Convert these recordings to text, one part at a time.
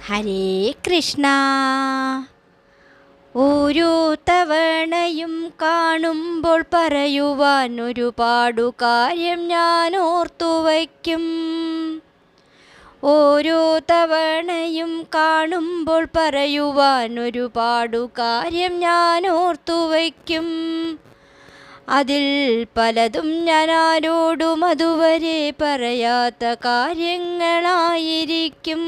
ഹരേ കൃഷ്ണ. ഓരോ തവണയും കാണുമ്പോൾ പറയുവാൻ ഒരുപാടു കാര്യം ഞാൻ ഓർത്തുവയ്ക്കും. ഓരോ തവണയും കാണുമ്പോൾ പറയുവാൻ ഒരുപാടു കാര്യം ഞാൻ ഓർത്തുവയ്ക്കും. അതിൽ പലതും ഞാൻ ആരോടും അതുവരെ പറയാത്ത കാര്യങ്ങളായിരിക്കും.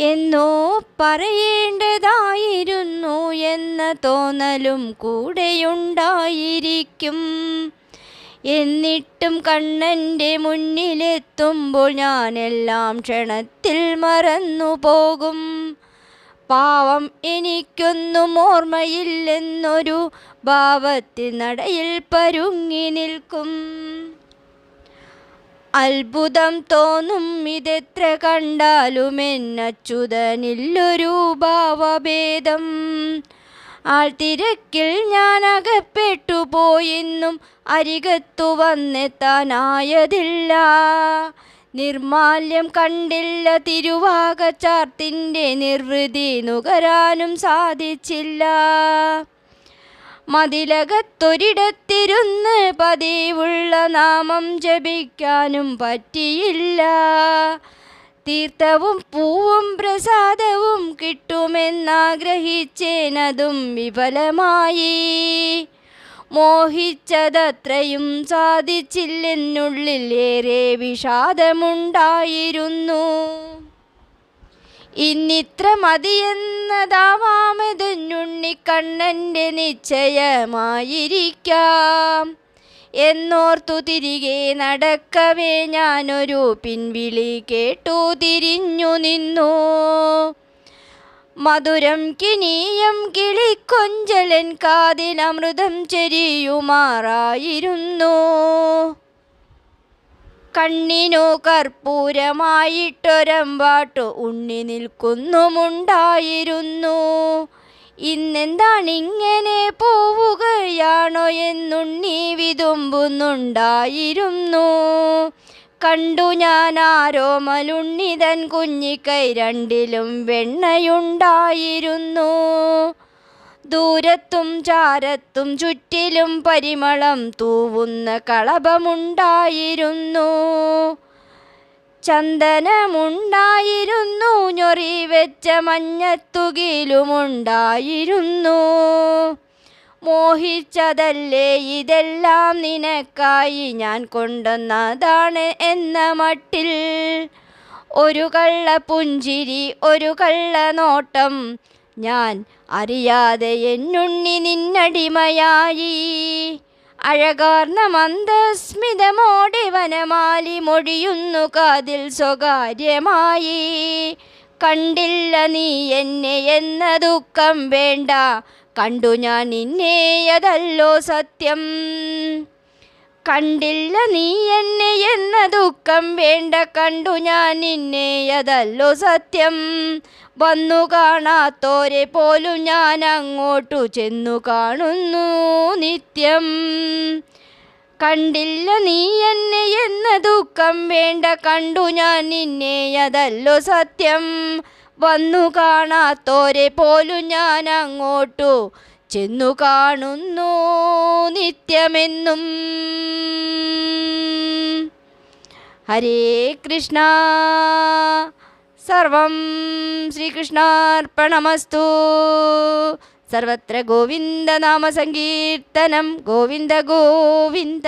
എന്നോ പറയേണ്ടതായിരുന്നു എന്ന തോന്നലും കൂടെയുണ്ടായിരിക്കും. എന്നിട്ടും കണ്ണൻ്റെ മുന്നിലെത്തുമ്പോൾ ഞാനെല്ലാം ക്ഷണത്തിൽ മറന്നു പോകും. പാവം എനിക്കൊന്നും ഓർമ്മയില്ലെന്നൊരു ഭാവത്തിൽ നടയിൽ പരുങ്ങി നിൽക്കും. അത്ഭുതം തോന്നും ഇതെത്ര കണ്ടാലും എന്നച്യുതനില്ലൊരു ഭാവഭേദം. ആൾത്തിരക്കിൽ ഞാൻ അകപ്പെട്ടു പോയെന്നും അരികത്തു വന്നെത്താനായതില്ല. നിർമാല്യം കണ്ടില്ല, തിരുവാകച്ചാർത്തിൻ്റെ നിർവൃതി നുകരാനും സാധിച്ചില്ല. മതിലകത്തൊരിടത്തിരുന്ന് പതിവുള്ള നാമം ജപിക്കാനും പറ്റിയില്ല. തീർത്ഥവും പൂവും പ്രസാദവും കിട്ടുമെന്നാഗ്രഹിച്ചേനതും വിഫലമായി. മോഹിച്ചതത്രയും സാധിച്ചില്ലെന്നുള്ളിൽ ഏറെ വിഷാദമുണ്ടായിരുന്നു. ഇന്നിത്ര മതിയെന്നതാവാമെന്നുണ്ണിക്കണ്ണൻ്റെ നിശ്ചയമായിരിക്കാം എന്നോർത്തു തിരികെ നടക്കവേ ഞാനൊരു പിൻവിളി കേട്ടു തിരിഞ്ഞു നിന്നു. മധുരം കിനിയം കിളിക്കൊഞ്ചലൻ കാതിലമൃതം ചെരിയുമാറായിരുന്നു. കണ്ണിനു കർപ്പൂരമായിട്ടൊരമ്പാട്ടു ഉണ്ണി നിൽക്കുന്നുമുണ്ടായിരുന്നു. ഇന്നെന്താണിങ്ങനെ പോവുകയാണോ എന്നുണ്ണി വിതുമ്പുന്നുണ്ടായിരുന്നു. കണ്ടു ഞാൻ ആരോമലുണ്ണിതൻ കുഞ്ഞിക്കൈ രണ്ടിലും വെണ്ണയുണ്ടായിരുന്നു. ദൂരത്തും ചാരത്തും ചുറ്റിലും പരിമളം തൂവുന്ന കളഭമുണ്ടായിരുന്നു. ചന്ദനമുണ്ടായിരുന്നു, ഞൊറിവെച്ച മഞ്ഞത്തുകിലുമുണ്ടായിരുന്നു. മോഹിച്ചതല്ലേ ഇതെല്ലാം നിനക്കായി ഞാൻ കൊണ്ടുവന്നതാണ് എന്ന മട്ടിൽ. ഒരു കള്ള പുഞ്ചിരി, ഒരു കള്ള നോട്ടം, ഞാൻ അറിയാതെ എന്നുണ്ണി നിന്നടിമയായി. അഴകാർന്ന മന്ദസ്മിതമോടെ വനമാലി മൊഴിയുന്നു കാതിൽ സ്വകാര്യമായി. കണ്ടില്ല നീ എന്നെ എന്ന ദുഃഖം വേണ്ട, കണ്ടു ഞാൻ നിന്നെ അതല്ലോ സത്യം. കണ്ടില്ല നീ എന്നെ എന്ന ദുഃഖം വേണ്ട, കണ്ടു ഞാൻ നിന്നെ അതല്ലോ സത്യം. വന്നു കാണാത്തോരെ പോലും ഞാൻ അങ്ങോട്ടു ചെന്നു കാണുന്നു നിത്യം. കണ്ടില്ല നീ എന്നെ എന്ന ദുഃഖം വേണ്ട, കണ്ടു ഞാൻ നിന്നെ അതല്ലോ സത്യം. വന്നു കാണാത്തോരെ പോലും ഞാൻ അങ്ങോട്ടു ചെന്നു കാണുന്നു നിത്യമെന്നും. ഹരേ കൃഷ്ണ. സർവം ശ്രീകൃഷ്ണാർപ്പണമസ്തു. സർവത്ര ഗോവിന്ദ നാമ സങ്കീർത്തനം. ഗോവിന്ദ ഗോവിന്ദ.